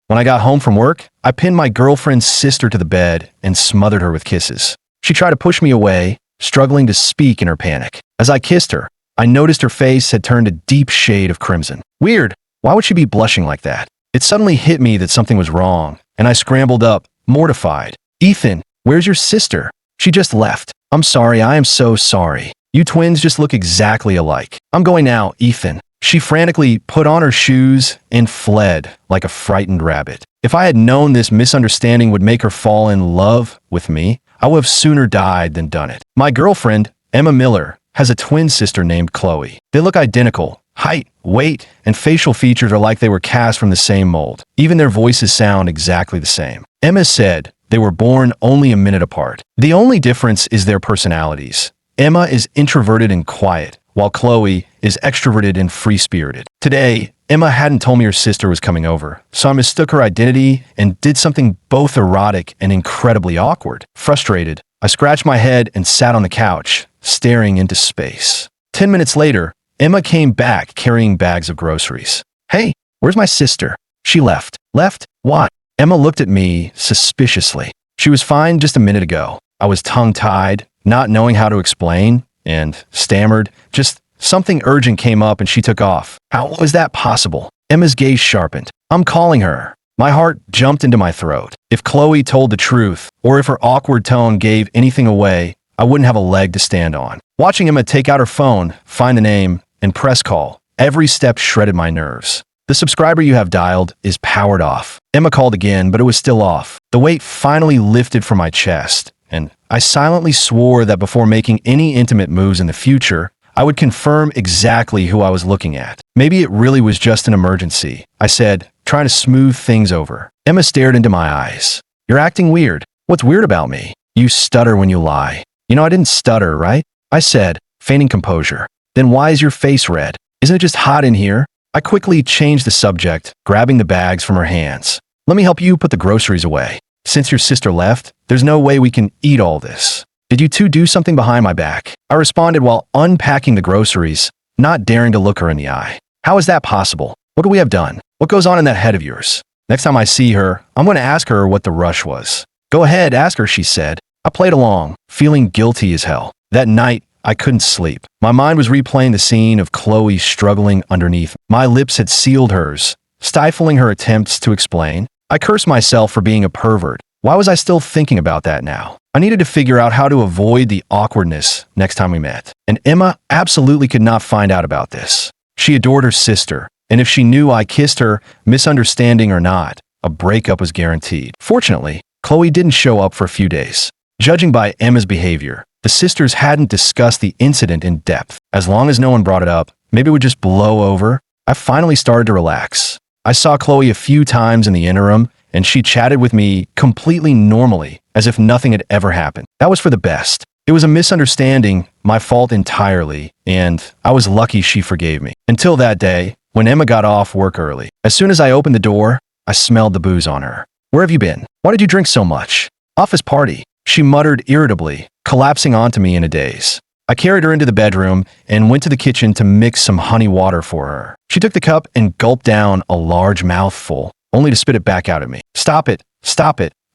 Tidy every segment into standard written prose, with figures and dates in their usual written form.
When I got home from work, I pinned my girlfriend's sister to the bed and smothered her with kisses. She tried to push me away, struggling to speak in her panic. As I kissed her, I noticed her face had turned a deep shade of crimson. Weird. Why would she be blushing like that? It suddenly hit me that something was wrong, and I scrambled up, mortified. Ethan, where's your sister? She just left. I'm sorry, I am so sorry. You twins just look exactly alike. I'm going now, Ethan. She frantically put on her shoes and fled like a frightened rabbit. If I had known this misunderstanding would make her fall in love with me, I would have sooner died than done it. My girlfriend, Emma Miller, has a twin sister named Chloe. They look identical. Height, weight, and facial features are like they were cast from the same mold. Even their voices sound exactly the same. Emma said they were born only a minute apart. The only difference is their personalities. Emma is introverted and quiet, while Chloe is extroverted and free-spirited. Today, Emma hadn't told me her sister was coming over, so I mistook her identity and did something both erotic and incredibly awkward. Frustrated, I scratched my head and sat on the couch, staring into space. 10 minutes later, Emma came back carrying bags of groceries. Hey, where's my sister? She left. Left? What? Emma looked at me suspiciously. She was fine just a minute ago. I was tongue-tied, not knowing how to explain, and stammered. Just something urgent came up and she took off. How was that possible? Emma's gaze sharpened. I'm calling her. My heart jumped into my throat. If Chloe told the truth, or if her awkward tone gave anything away, I wouldn't have a leg to stand on. Watching Emma take out her phone, find the name, and press call, every step shredded my nerves. The subscriber you have dialed is powered off. Emma called again, but it was still off. The weight finally lifted from my chest, and I silently swore that before making any intimate moves in the future, I would confirm exactly who I was looking at. Maybe it really was just an emergency, I said, trying to smooth things over. Emma stared into my eyes. You're acting weird. What's weird about me? You stutter when you lie. You know I didn't stutter, right? I said, feigning composure. Then why is your face red? Isn't it just hot in here? I quickly changed the subject, grabbing the bags from her hands. Let me help you put the groceries away. Since your sister left, there's no way we can eat all this. Did you two do something behind my back? I responded while unpacking the groceries, not daring to look her in the eye. How is that possible? What could we have done? What goes on in that head of yours? Next time I see her, I'm going to ask her what the rush was. Go ahead, ask her, she said. I played along, feeling guilty as hell. That night, I couldn't sleep. My mind was replaying the scene of Chloe struggling underneath. My lips had sealed hers, stifling her attempts to explain. I cursed myself for being a pervert. Why was I still thinking about that now? I needed to figure out how to avoid the awkwardness next time we met. And Emma absolutely could not find out about this. She adored her sister, and if she knew I kissed her, misunderstanding or not, a breakup was guaranteed. Fortunately, Chloe didn't show up for a few days. Judging by Emma's behavior, the sisters hadn't discussed the incident in depth. As long as no one brought it up, maybe it would just blow over. I finally started to relax. I saw Chloe a few times in the interim, and she chatted with me completely normally, as if nothing had ever happened. That was for the best. It was a misunderstanding, my fault entirely, and I was lucky she forgave me. Until that day, when Emma got off work early. As soon as I opened the door, I smelled the booze on her. Where have you been? Why did you drink so much? Office party, she muttered irritably, collapsing onto me in a daze. I carried her into the bedroom and went to the kitchen to mix some honey water for her. She took the cup and gulped down a large mouthful, only to spit it back out at me. Stop it,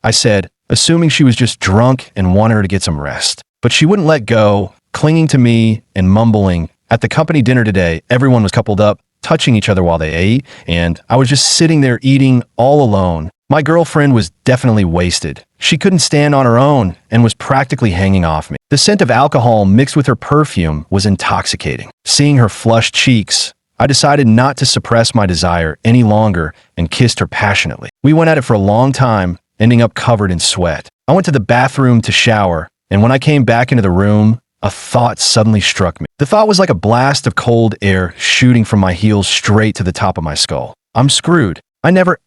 I said, assuming she was just drunk and wanted her to get some rest. But she wouldn't let go, clinging to me and mumbling. At the company dinner today, everyone was coupled up, touching each other while they ate, and I was just sitting there eating all alone. My girlfriend was definitely wasted. She couldn't stand on her own and was practically hanging off me. The scent of alcohol mixed with her perfume was intoxicating. Seeing her flushed cheeks, I decided not to suppress my desire any longer and kissed her passionately. We went at it for a long time, ending up covered in sweat. I went to the bathroom to shower, and when I came back into the room, a thought suddenly struck me. The thought was like a blast of cold air shooting from my heels straight to the top of my skull. I'm screwed. I never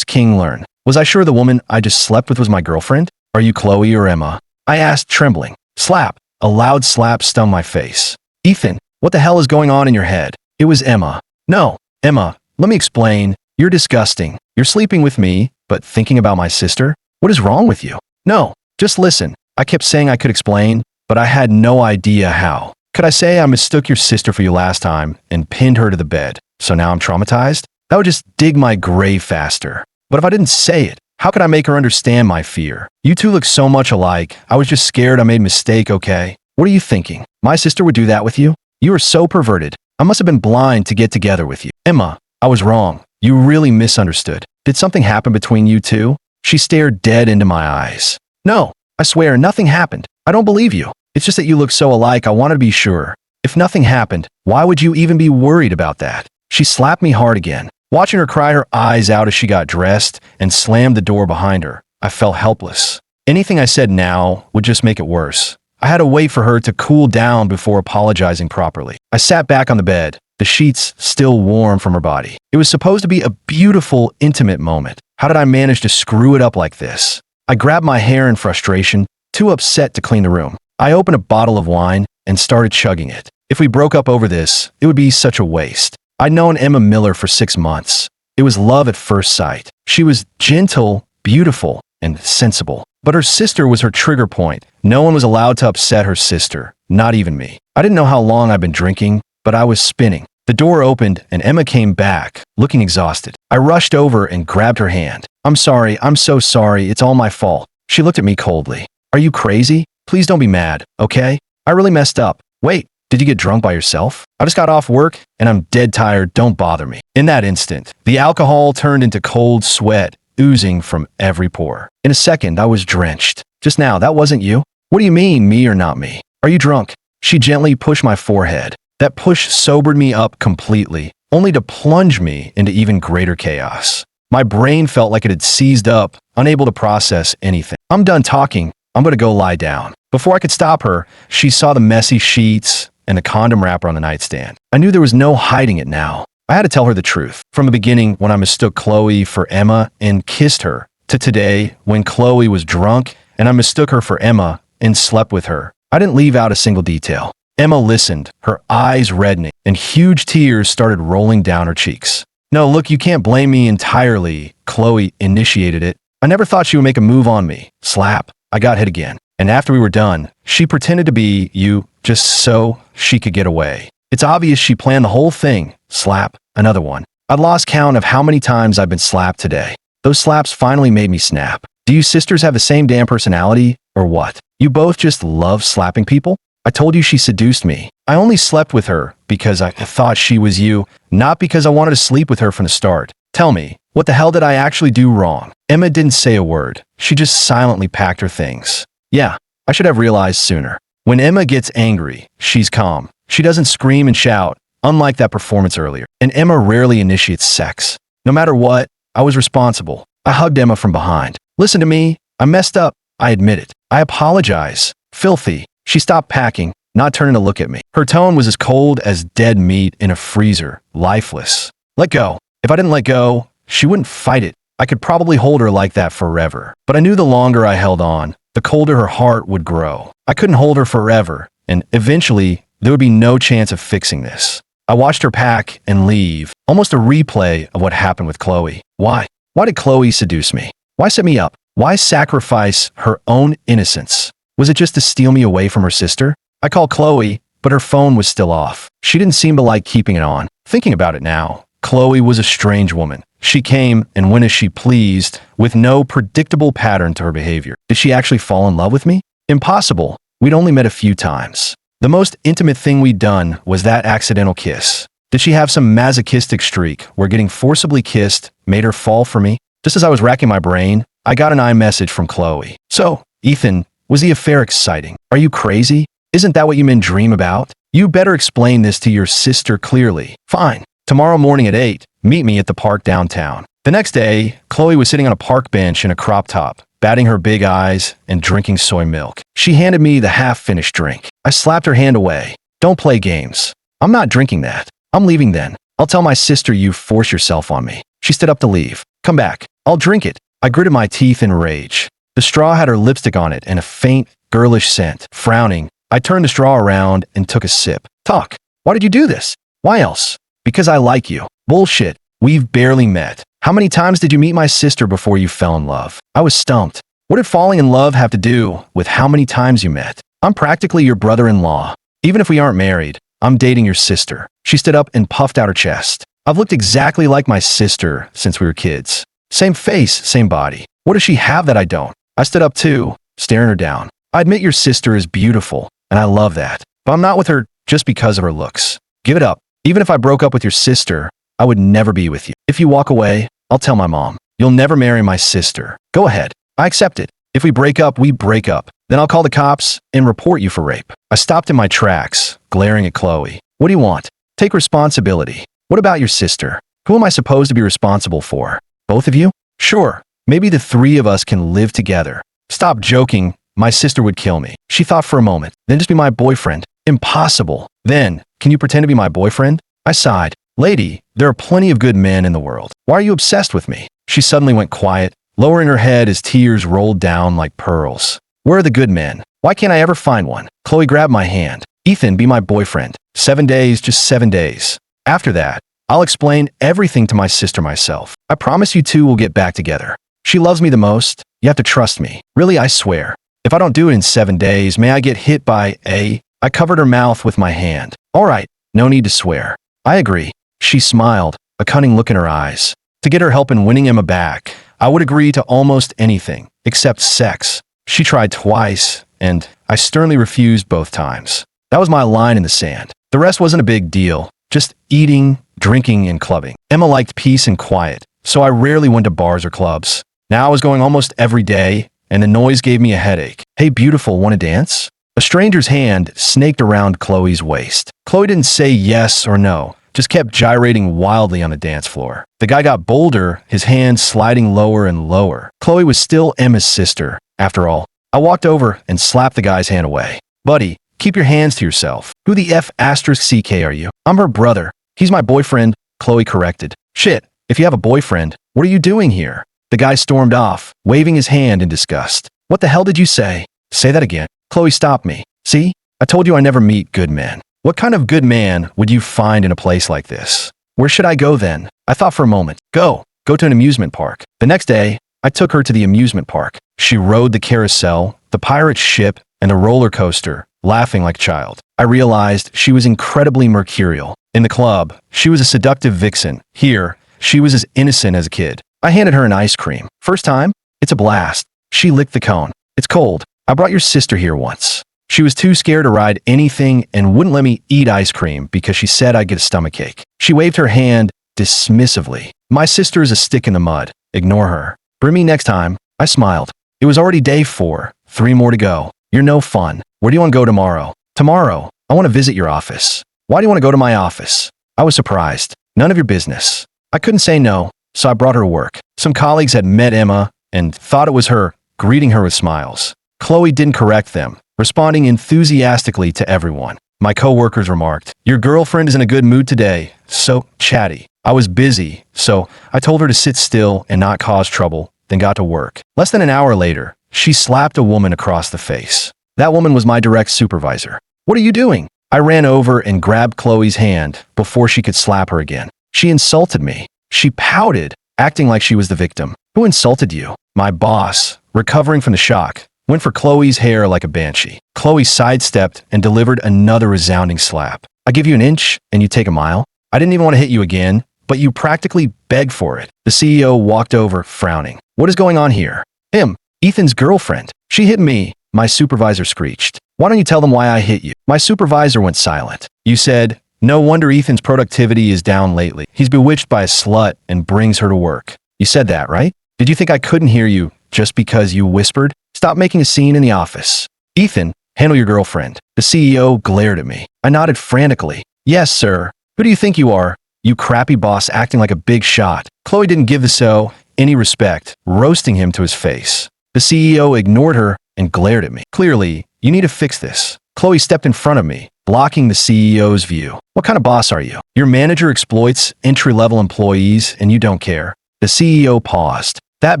King learn. Was I sure the woman I just slept with was my girlfriend? Are you Chloe or Emma? I asked, trembling. Slap. A loud slap stung my face. Ethan, what the hell is going on in your head? It was Emma. No, Emma, let me explain. You're disgusting. You're sleeping with me, but thinking about my sister? What is wrong with you? No, just listen. I kept saying I could explain, but I had no idea how. Could I say I mistook your sister for you last time and pinned her to the bed, so now I'm traumatized? That would just dig my grave faster. But if I didn't say it, how could I make her understand my fear? You two look so much alike. I was just scared I made a mistake, okay? What are you thinking? My sister would do that with you? You are so perverted. I must have been blind to get together with you. Emma, I was wrong. You really misunderstood. Did something happen between you two? She stared dead into my eyes. No, I swear nothing happened. I don't believe you. It's just that you look so alike, I wanted to be sure. If nothing happened, why would you even be worried about that? She slapped me hard again. Watching her cry her eyes out as she got dressed and slammed the door behind her, I felt helpless. Anything I said now would just make it worse. I had to wait for her to cool down before apologizing properly. I sat back on the bed, the sheets still warm from her body. It was supposed to be a beautiful, intimate moment. How did I manage to screw it up like this? I grabbed my hair in frustration, too upset to clean the room. I opened a bottle of wine and started chugging it. If we broke up over this, it would be such a waste. I'd known Emma Miller for 6 months. It was love at first sight. She was gentle, beautiful, and sensible. But her sister was her trigger point. No one was allowed to upset her sister, not even me. I didn't know how long I'd been drinking, but I was spinning. The door opened and Emma came back, looking exhausted. I rushed over and grabbed her hand. I'm sorry, I'm so sorry, it's all my fault. She looked at me coldly. Are you crazy? Please don't be mad, okay? I really messed up. Wait. Did you get drunk by yourself? I just got off work and I'm dead tired, don't bother me. In that instant, the alcohol turned into cold sweat, oozing from every pore. In a second, I was drenched. Just now, that wasn't you? What do you mean, me or not me? Are you drunk? She gently pushed my forehead. That push sobered me up completely, only to plunge me into even greater chaos. My brain felt like it had seized up, unable to process anything. I'm done talking. I'm gonna go lie down. Before I could stop her, she saw the messy sheets and the condom wrapper on the nightstand. I knew there was no hiding it now. I had to tell her the truth. From the beginning, when I mistook Chloe for Emma and kissed her, to today, when Chloe was drunk and I mistook her for Emma and slept with her. I didn't leave out a single detail. Emma listened, her eyes reddening, and huge tears started rolling down her cheeks. No, look, you can't blame me entirely. Chloe initiated it. I never thought she would make a move on me. Slap. I got hit again. And after we were done, she pretended to be you just so she could get away. It's obvious she planned the whole thing. Slap. Another one. I'd lost count of how many times I've been slapped today. Those slaps finally made me snap. Do you sisters have the same damn personality, or what? You both just love slapping people? I told you she seduced me. I only slept with her because I thought she was you, not because I wanted to sleep with her from the start. Tell me, what the hell did I actually do wrong? Emma didn't say a word. She just silently packed her things. Yeah, I should have realized sooner. When Emma gets angry, she's calm. She doesn't scream and shout, unlike that performance earlier. And Emma rarely initiates sex. No matter what, I was responsible. I hugged Emma from behind. Listen to me. I messed up. I admit it. I apologize. Filthy. She stopped packing, not turning to look at me. Her tone was as cold as dead meat in a freezer, lifeless. Let go. If I didn't let go, she wouldn't fight it. I could probably hold her like that forever. But I knew the longer I held on, the colder her heart would grow. I couldn't hold her forever, and eventually, there would be no chance of fixing this. I watched her pack and leave, almost a replay of what happened with Chloe. Why? Why did Chloe seduce me? Why set me up? Why sacrifice her own innocence? Was it just to steal me away from her sister? I called Chloe, but her phone was still off. She didn't seem to like keeping it on. Thinking about it now, Chloe was a strange woman. She came and went as she pleased, with no predictable pattern to her behavior. Did she actually fall in love with me? Impossible. We'd only met a few times. The most intimate thing we'd done was that accidental kiss. Did she have some masochistic streak where getting forcibly kissed made her fall for me? Just as I was racking my brain, I got an iMessage from Chloe. So, Ethan, was the affair exciting? Are you crazy? Isn't that what you men dream about? You better explain this to your sister clearly. Fine. Tomorrow morning at 8, meet me at the park downtown. The next day, Chloe was sitting on a park bench in a crop top, batting her big eyes and drinking soy milk. She handed me the half-finished drink. I slapped her hand away. Don't play games. I'm not drinking that. I'm leaving then. I'll tell my sister you force yourself on me. She stood up to leave. Come back. I'll drink it. I gritted my teeth in rage. The straw had her lipstick on it and a faint, girlish scent. Frowning, I turned the straw around and took a sip. Talk. Why did you do this? Why else? Because I like you. Bullshit. We've barely met. How many times did you meet my sister before you fell in love? I was stumped. What did falling in love have to do with how many times you met? I'm practically your brother-in-law. Even if we aren't married, I'm dating your sister. She stood up and puffed out her chest. I've looked exactly like my sister since we were kids. Same face, same body. What does she have that I don't? I stood up too, staring her down. I admit your sister is beautiful, and I love that. But I'm not with her just because of her looks. Give it up. Even if I broke up with your sister, I would never be with you. If you walk away, I'll tell my mom. You'll never marry my sister. Go ahead. I accept it. If we break up, we break up. Then I'll call the cops and report you for rape. I stopped in my tracks, glaring at Chloe. What do you want? Take responsibility. What about your sister? Who am I supposed to be responsible for? Both of you? Sure. Maybe the three of us can live together. Stop joking. My sister would kill me. She thought for a moment. Then just be my boyfriend. Impossible. Then, can you pretend to be my boyfriend? I sighed. Lady, there are plenty of good men in the world. Why are you obsessed with me? She suddenly went quiet, lowering her head as tears rolled down like pearls. Where are the good men? Why can't I ever find one? Chloe grabbed my hand. Ethan, be my boyfriend. 7 days, just 7 days. After that, I'll explain everything to my sister myself. I promise you two will get back together. She loves me the most. You have to trust me. Really, I swear. If I don't do it in 7 days, may I get hit by a... I covered her mouth with my hand. All right, no need to swear. I agree. She smiled, a cunning look in her eyes. To get her help in winning Emma back, I would agree to almost anything, except sex. She tried twice, and I sternly refused both times. That was my line in the sand. The rest wasn't a big deal. Just eating, drinking, and clubbing. Emma liked peace and quiet, so I rarely went to bars or clubs. Now I was going almost every day, and the noise gave me a headache. Hey, beautiful, want to dance? A stranger's hand snaked around Chloe's waist. Chloe didn't say yes or no, just kept gyrating wildly on the dance floor. The guy got bolder, his hand sliding lower and lower. Chloe was still Emma's sister, after all. I walked over and slapped the guy's hand away. Buddy, keep your hands to yourself. Who the F***ck are you? I'm her brother. He's my boyfriend, Chloe corrected. Shit, if you have a boyfriend, what are you doing here? The guy stormed off, waving his hand in disgust. What the hell did you say? Say that again. Chloe stopped me. See? I told you I never meet good men. What kind of good man would you find in a place like this? Where should I go then? I thought for a moment. Go to an amusement park. The next day, I took her to the amusement park. She rode the carousel, the pirate ship, and the roller coaster, laughing like a child. I realized she was incredibly mercurial. In the club, she was a seductive vixen. Here, she was as innocent as a kid. I handed her an ice cream. First time? It's a blast. She licked the cone. It's cold. I brought your sister here once. She was too scared to ride anything and wouldn't let me eat ice cream because she said I'd get a stomachache. She waved her hand dismissively. My sister is a stick in the mud. Ignore her. Bring me next time. I smiled. It was already day 4. 3 more to go. You're no fun. Where do you want to go tomorrow? Tomorrow. I want to visit your office. Why do you want to go to my office? I was surprised. None of your business. I couldn't say no, so I brought her to work. Some colleagues had met Emma and thought it was her, greeting her with smiles. Chloe didn't correct them, responding enthusiastically to everyone. My coworkers remarked, your girlfriend is in a good mood today, so chatty. I was busy, so I told her to sit still and not cause trouble, then got to work. Less than an hour later, she slapped a woman across the face. That woman was my direct supervisor. What are you doing? I ran over and grabbed Chloe's hand before she could slap her again. She insulted me. She pouted, acting like she was the victim. Who insulted you? My boss, recovering from the shock, went for Chloe's hair like a banshee. Chloe sidestepped and delivered another resounding slap. I give you an inch and you take a mile. I didn't even want to hit you again, but you practically begged for it. The CEO walked over, frowning. What is going on here? Him, Ethan's girlfriend. She hit me, my supervisor screeched. Why don't you tell them why I hit you? My supervisor went silent. You said, no wonder Ethan's productivity is down lately. He's bewitched by a slut and brings her to work. You said that, right? Did you think I couldn't hear you just because you whispered? Stop making a scene in the office. Ethan, handle your girlfriend. The CEO glared at me. I nodded frantically. Yes, sir. Who do you think you are? You crappy boss acting like a big shot. Chloe didn't give the CEO any respect, roasting him to his face. The CEO ignored her and glared at me. Clearly, you need to fix this. Chloe stepped in front of me, blocking the CEO's view. What kind of boss are you? Your manager exploits entry-level employees and you don't care. The CEO paused. That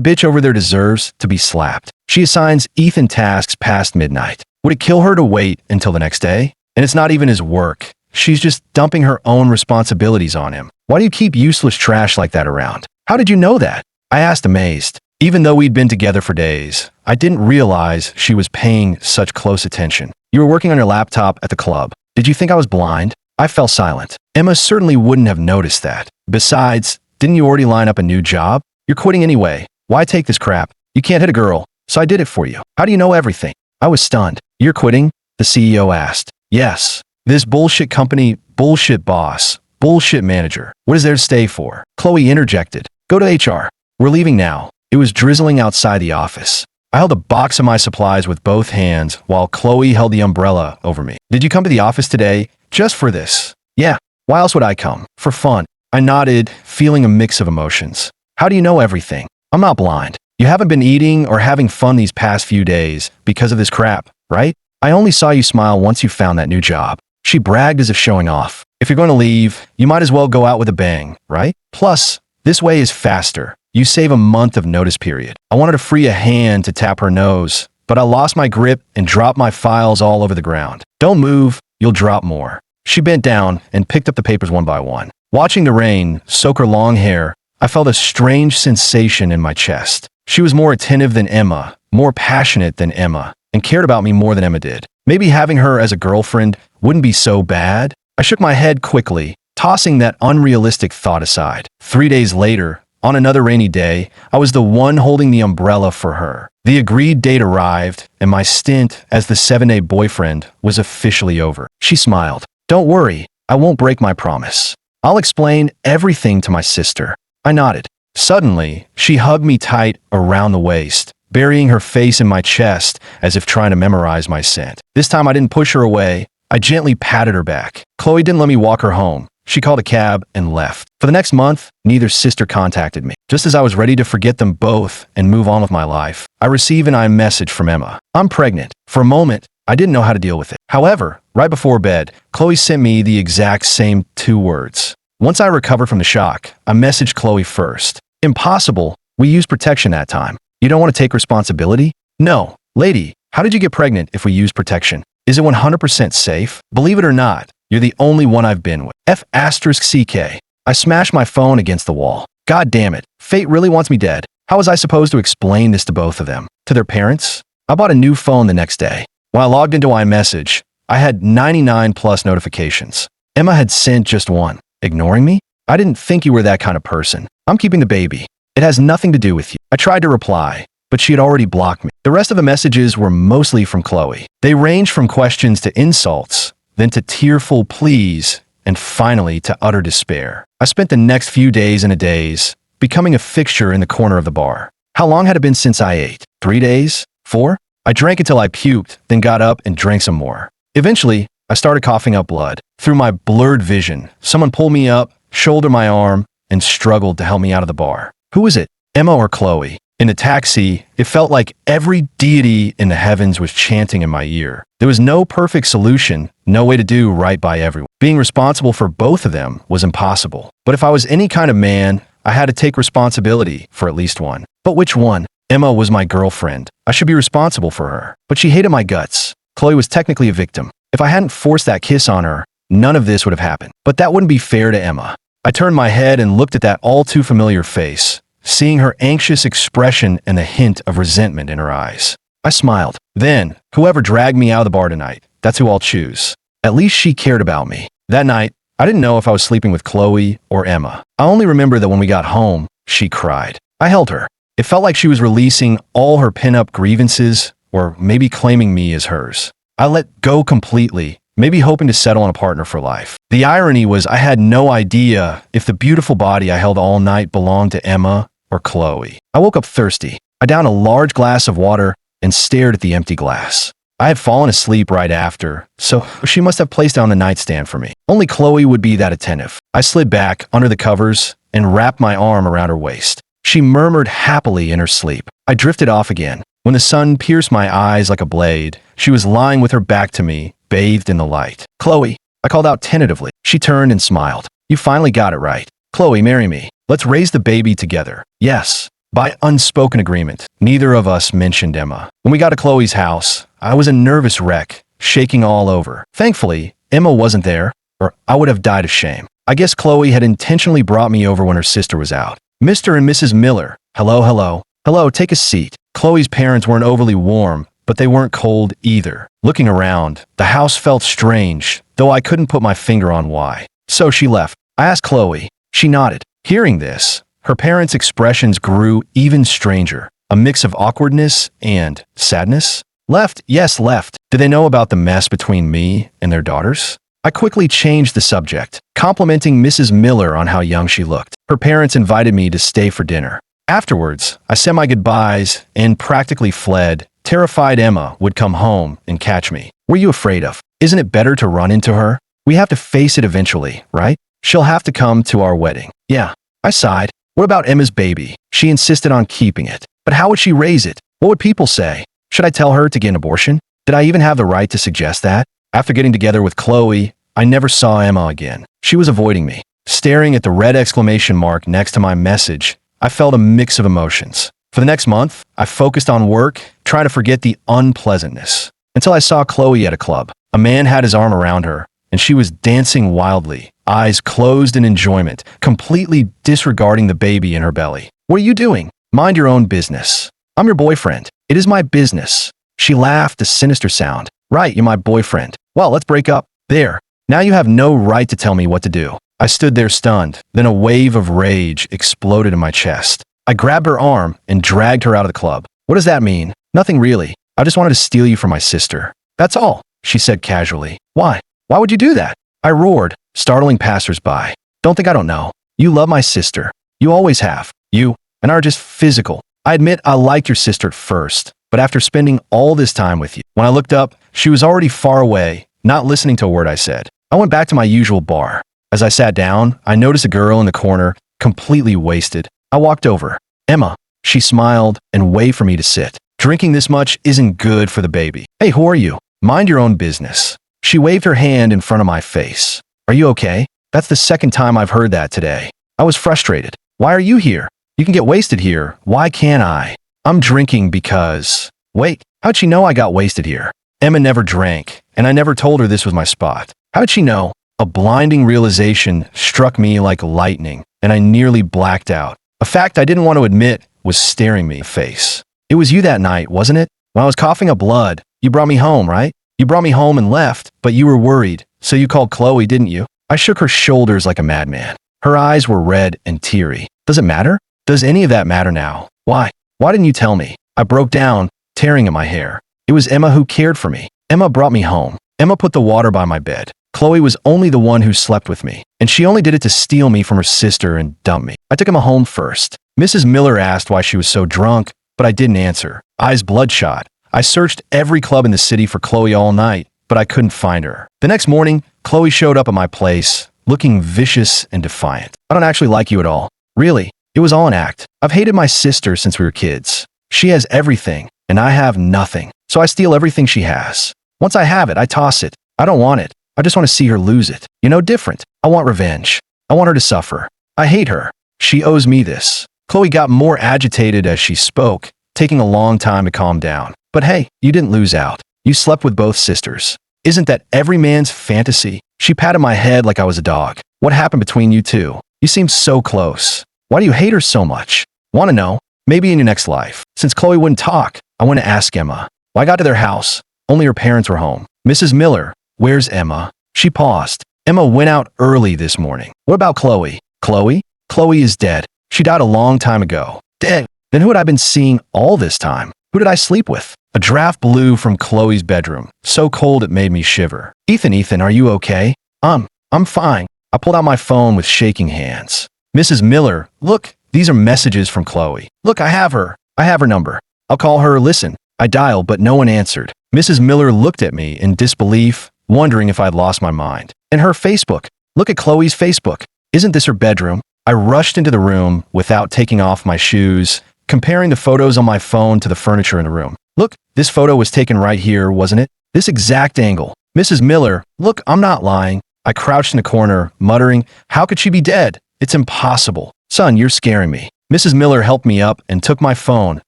bitch over there deserves to be slapped. She assigns Ethan tasks past midnight. Would it kill her to wait until the next day? And it's not even his work. She's just dumping her own responsibilities on him. Why do you keep useless trash like that around? How did you know that? I asked, amazed. Even though we'd been together for days, I didn't realize she was paying such close attention. You were working on your laptop at the club. Did you think I was blind? I fell silent. Emma certainly wouldn't have noticed that. Besides, didn't you already line up a new job? You're quitting anyway. Why take this crap? You can't hit a girl, so I did it for you. How do you know everything? I was stunned. You're quitting? The CEO asked. Yes. This bullshit company, bullshit boss, bullshit manager. What is there to stay for? Chloe interjected. Go to HR. We're leaving now. It was drizzling outside the office. I held a box of my supplies with both hands while Chloe held the umbrella over me. Did you come to the office today just for this? Yeah. Why else would I come? For fun. I nodded, feeling a mix of emotions. How do you know everything? I'm not blind. You haven't been eating or having fun these past few days because of this crap, right? I only saw you smile once you found that new job. She bragged as if showing off. If you're going to leave, you might as well go out with a bang, right? Plus, this way is faster. You save a month of notice period. I wanted to free a hand to tap her nose, but I lost my grip and dropped my files all over the ground. Don't move, you'll drop more. She bent down and picked up the papers one by one. Watching the rain soak her long hair, I felt a strange sensation in my chest. She was more attentive than Emma, more passionate than Emma, and cared about me more than Emma did. Maybe having her as a girlfriend wouldn't be so bad. I shook my head quickly, tossing that unrealistic thought aside. 3 days later, on another rainy day, I was the one holding the umbrella for her. The agreed date arrived, and my stint as the 7-day boyfriend was officially over. She smiled. Don't worry, I won't break my promise. I'll explain everything to my sister. I nodded. Suddenly, she hugged me tight around the waist, burying her face in my chest as if trying to memorize my scent. This time I didn't push her away. I gently patted her back. Chloe didn't let me walk her home. She called a cab and left. For the next month, neither sister contacted me. Just as I was ready to forget them both and move on with my life, I received an iMessage from Emma. I'm pregnant. For a moment, I didn't know how to deal with it. However, right before bed, Chloe sent me the exact same 2 words. Once I recovered from the shock, I messaged Chloe first. Impossible. We used protection that time. You don't want to take responsibility? No. Lady, how did you get pregnant if we use protection? Is it 100% safe? Believe it or not, you're the only one I've been with. F***CK. I smashed my phone against the wall. God damn it. Fate really wants me dead. How was I supposed to explain this to both of them? To their parents? I bought a new phone the next day. When I logged into iMessage, I had 99 plus notifications. Emma had sent just one. Ignoring me? I didn't think you were that kind of person. I'm keeping the baby. It has nothing to do with you. I tried to reply, but she had already blocked me. The rest of the messages were mostly from Chloe. They ranged from questions to insults, then to tearful pleas, and finally to utter despair. I spent the next few days and a daze, becoming a fixture in the corner of the bar. How long had it been since I ate? 3 days? 4? I drank until I puked, then got up and drank some more. Eventually, I started coughing up blood. Through my blurred vision, someone pulled me up, shouldered my arm, and struggled to help me out of the bar. Who was it? Emma or Chloe? In the taxi, it felt like every deity in the heavens was chanting in my ear. There was no perfect solution, no way to do right by everyone. Being responsible for both of them was impossible. But if I was any kind of man, I had to take responsibility for at least one. But which one? Emma was my girlfriend. I should be responsible for her. But she hated my guts. Chloe was technically a victim. If I hadn't forced that kiss on her, none of this would have happened. But that wouldn't be fair to Emma. I turned my head and looked at that all too familiar face, seeing her anxious expression and the hint of resentment in her eyes. I smiled. Then, whoever dragged me out of the bar tonight, that's who I'll choose. At least she cared about me. That night, I didn't know if I was sleeping with Chloe or Emma. I only remember that when we got home, she cried. I held her. It felt like she was releasing all her pin-up grievances, or maybe claiming me as hers. I let go completely, maybe hoping to settle on a partner for life. The irony was I had no idea if the beautiful body I held all night belonged to Emma or Chloe. I woke up thirsty. I downed a large glass of water and stared at the empty glass. I had fallen asleep right after, so she must have placed it on the nightstand for me. Only Chloe would be that attentive. I slid back under the covers and wrapped my arm around her waist. She murmured happily in her sleep. I drifted off again. When the sun pierced my eyes like a blade, she was lying with her back to me, bathed in the light. Chloe, I called out tentatively. She turned and smiled. You finally got it right. Chloe, marry me. Let's raise the baby together. Yes. By unspoken agreement, neither of us mentioned Emma. When we got to Chloe's house, I was a nervous wreck, shaking all over. Thankfully, Emma wasn't there, or I would have died of shame. I guess Chloe had intentionally brought me over when her sister was out. Mr. and Mrs. Miller. Hello, hello. Hello, take a seat. Chloe's parents weren't overly warm, but they weren't cold either. Looking around, the house felt strange, though I couldn't put my finger on why. So she left. I asked Chloe. She nodded. Hearing this, Her parents' expressions grew even stranger, a mix of awkwardness and sadness. Left? Yes, left. Did they know about the mess between me and their daughters? I quickly changed the subject, complimenting Mrs. Miller on how young she looked. Her parents invited me to stay for dinner. Afterwards, I said my goodbyes and practically fled, terrified Emma would come home and catch me. Were you afraid of? Isn't it better to run into her? We have to face it eventually, right? She'll have to come to our wedding. Yeah. I sighed. What about Emma's baby? She insisted on keeping it. But how would she raise it? What would people say? Should I tell her to get an abortion? Did I even have the right to suggest that? After getting together with Chloe, I never saw Emma again. She was avoiding me. Staring at the red exclamation mark next to my message, I felt a mix of emotions. For the next month, I focused on work, trying to forget the unpleasantness. Until I saw Chloe at a club. A man had his arm around her, and she was dancing wildly, eyes closed in enjoyment, completely disregarding the baby in her belly. What are you doing? Mind your own business. I'm your boyfriend. It is my business. She laughed, a sinister sound. Right, you're my boyfriend. Well, let's break up. There. Now you have no right to tell me what to do. I stood there stunned. Then a wave of rage exploded in my chest. I grabbed her arm and dragged her out of the club. What does that mean? Nothing really. I just wanted to steal you from my sister. That's all, she said casually. Why? Why would you do that? I roared, startling passersby. Don't think I don't know. You love my sister. You always have. You and I are just physical. I admit I liked your sister at first, but after spending all this time with you, when I looked up, she was already far away, not listening to a word I said. I went back to my usual bar. As I sat down, I noticed a girl in the corner, completely wasted. I walked over. Emma. She smiled and waved for me to sit. Drinking this much isn't good for the baby. Hey, who are you? Mind your own business. She waved her hand in front of my face. Are you okay? That's the second time I've heard that today. I was frustrated. Why are you here? You can get wasted here. Why can't I? I'm drinking because... Wait, how'd she know I got wasted here? Emma never drank, and I never told her this was my spot. How'd she know? A blinding realization struck me like lightning, and I nearly blacked out. A fact I didn't want to admit was staring me in the face. It was you that night, wasn't it? When I was coughing up blood, you brought me home, right? You brought me home and left, but you were worried, so you called Chloe, didn't you? I shook her shoulders like a madman. Her eyes were red and teary. Does it matter? Does any of that matter now? Why? Why didn't you tell me? I broke down, tearing at my hair. It was Emma who cared for me. Emma brought me home. Emma put the water by my bed. Chloe was only the one who slept with me, and she only did it to steal me from her sister and dump me. I took Emma home first. Mrs. Miller asked why she was so drunk, but I didn't answer. Eyes bloodshot. I searched every club in the city for Chloe all night, but I couldn't find her. The next morning, Chloe showed up at my place, looking vicious and defiant. I don't actually like you at all. Really, it was all an act. I've hated my sister since we were kids. She has everything, and I have nothing. So I steal everything she has. Once I have it, I toss it. I don't want it. I just want to see her lose it. You know, different. I want revenge. I want her to suffer. I hate her. She owes me this. Chloe got more agitated as she spoke, taking a long time to calm down. But hey, you didn't lose out. You slept with both sisters. Isn't that every man's fantasy? She patted my head like I was a dog. What happened between you two? You seem so close. Why do you hate her so much? Want to know? Maybe in your next life. Since Chloe wouldn't talk, I went to ask Emma. When I got to their house, only her parents were home. Mrs. Miller, where's Emma? She paused. Emma went out early this morning. What about Chloe? Chloe? Chloe is dead. She died a long time ago. Dead? Then who had I been seeing all this time? Who did I sleep with? A draft blew from Chloe's bedroom, so cold it made me shiver. Ethan, are you okay? I'm fine. I pulled out my phone with shaking hands. Mrs. Miller, look, these are messages from Chloe. Look, I have her. I have her number. I'll call her. Listen. I dialed, but no one answered. Mrs. Miller looked at me in disbelief, wondering if I'd lost my mind. And her Facebook. Look at Chloe's Facebook. Isn't this her bedroom? I rushed into the room without taking off my shoes, comparing the photos on my phone to the furniture in the room. Look, this photo was taken right here, wasn't it? This exact angle. Mrs. Miller, look, I'm not lying. I crouched in a corner, muttering, how could she be dead? It's impossible. Son, you're scaring me. Mrs. Miller helped me up and took my phone,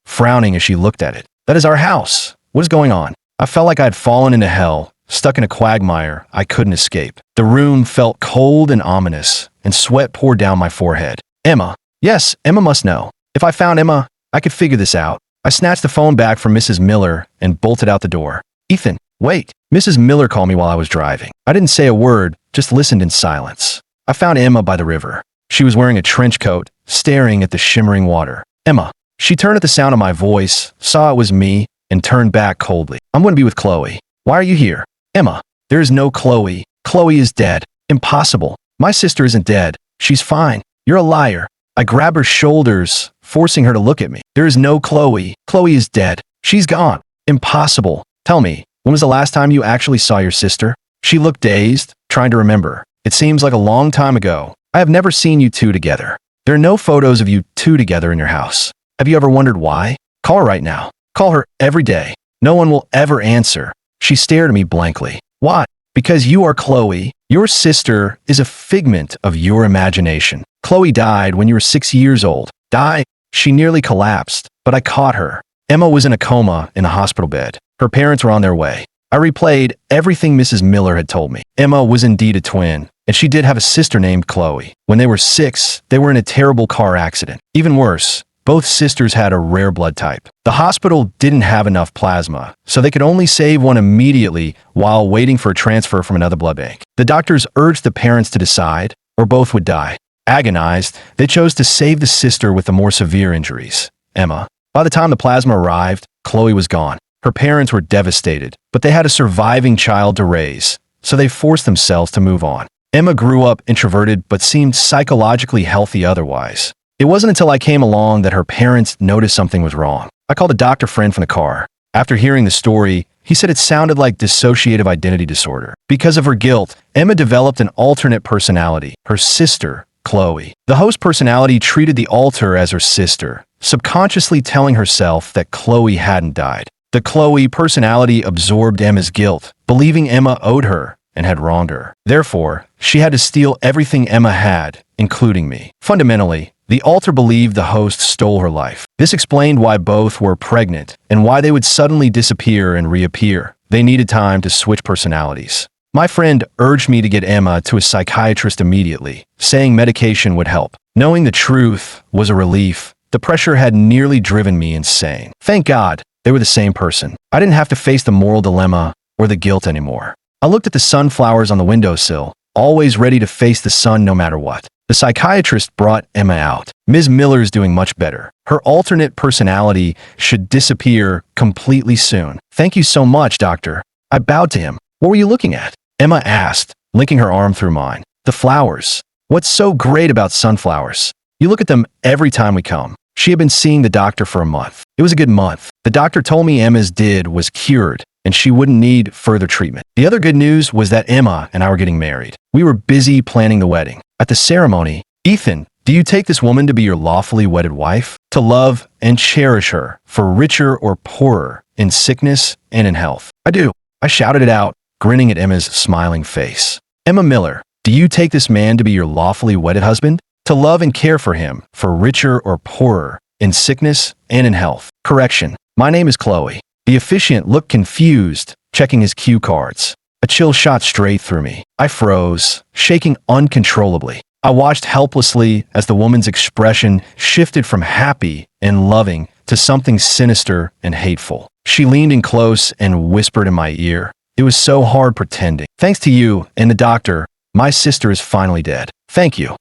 frowning as she looked at it. That is our house. What is going on? I felt like I had fallen into hell, stuck in a quagmire I couldn't escape. The room felt cold and ominous, and sweat poured down my forehead. Emma. Yes, Emma must know. If I found Emma, I could figure this out. I snatched the phone back from Mrs. Miller and bolted out the door. Ethan, wait. Mrs. Miller called me while I was driving. I didn't say a word, just listened in silence. I found Emma by the river. She was wearing a trench coat, staring at the shimmering water. Emma. She turned at the sound of my voice, saw it was me, and turned back coldly. I'm going to be with Chloe. Why are you here? Emma. There is no Chloe. Chloe is dead. Impossible. My sister isn't dead. She's fine. You're a liar. I grab her shoulders, forcing her to look at me. There is no Chloe. Chloe is dead. She's gone. Impossible. Tell me, when was the last time you actually saw your sister? She looked dazed, trying to remember. It seems like a long time ago. I have never seen you two together. There are no photos of you two together in your house. Have you ever wondered why? Call her right now. Call her every day. No one will ever answer. She stared at me blankly. Why? Because you are Chloe. Your sister is a figment of your imagination. Chloe died when you were 6 years old. Die? She nearly collapsed, but I caught her. Emma was in a coma in a hospital bed. Her parents were on their way. I replayed everything Mrs. Miller had told me. Emma was indeed a twin, and she did have a sister named Chloe. When they were 6, they were in a terrible car accident. Even worse, both sisters had a rare blood type. The hospital didn't have enough plasma, so they could only save one immediately while waiting for a transfer from another blood bank. The doctors urged the parents to decide, or both would die. Agonized, they chose to save the sister with the more severe injuries, Emma. By the time the plasma arrived, Chloe was gone. Her parents were devastated, but they had a surviving child to raise, so they forced themselves to move on. Emma grew up introverted but seemed psychologically healthy otherwise. It wasn't until I came along that her parents noticed something was wrong. I called a doctor friend from the car. After hearing the story, he said it sounded like dissociative identity disorder. Because of her guilt, Emma developed an alternate personality, her sister, Chloe. The host personality treated the alter as her sister, subconsciously telling herself that Chloe hadn't died. The Chloe personality absorbed Emma's guilt, believing Emma owed her and had wronged her. Therefore, she had to steal everything Emma had, including me. Fundamentally, the alter believed the host stole her life. This explained why both were pregnant and why they would suddenly disappear and reappear. They needed time to switch personalities. My friend urged me to get Emma to a psychiatrist immediately, saying medication would help. Knowing the truth was a relief. The pressure had nearly driven me insane. Thank God, they were the same person. I didn't have to face the moral dilemma or the guilt anymore. I looked at the sunflowers on the windowsill, always ready to face the sun no matter what. The psychiatrist brought Emma out. Ms. Miller's doing much better. Her alternate personality should disappear completely soon. Thank you so much, doctor. I bowed to him. What were you looking at? Emma asked, linking her arm through mine. The flowers. What's so great about sunflowers? You look at them every time we come. She had been seeing the doctor for a month. It was a good month. The doctor told me Emma's did was cured, and she wouldn't need further treatment. The other good news was that Emma and I were getting married. We were busy planning the wedding. At the ceremony, Ethan, do you take this woman to be your lawfully wedded wife? To love and cherish her, for richer or poorer, in sickness and in health? I do. I shouted it out, grinning at Emma's smiling face. Emma Miller, do you take this man to be your lawfully wedded husband? To love and care for him, for richer or poorer, in sickness and in health? Correction. My name is Chloe. The officiant looked confused, checking his cue cards. A chill shot straight through me. I froze, shaking uncontrollably. I watched helplessly as the woman's expression shifted from happy and loving to something sinister and hateful. She leaned in close and whispered in my ear. It was so hard pretending. Thanks to you and the doctor, my sister is finally dead. Thank you.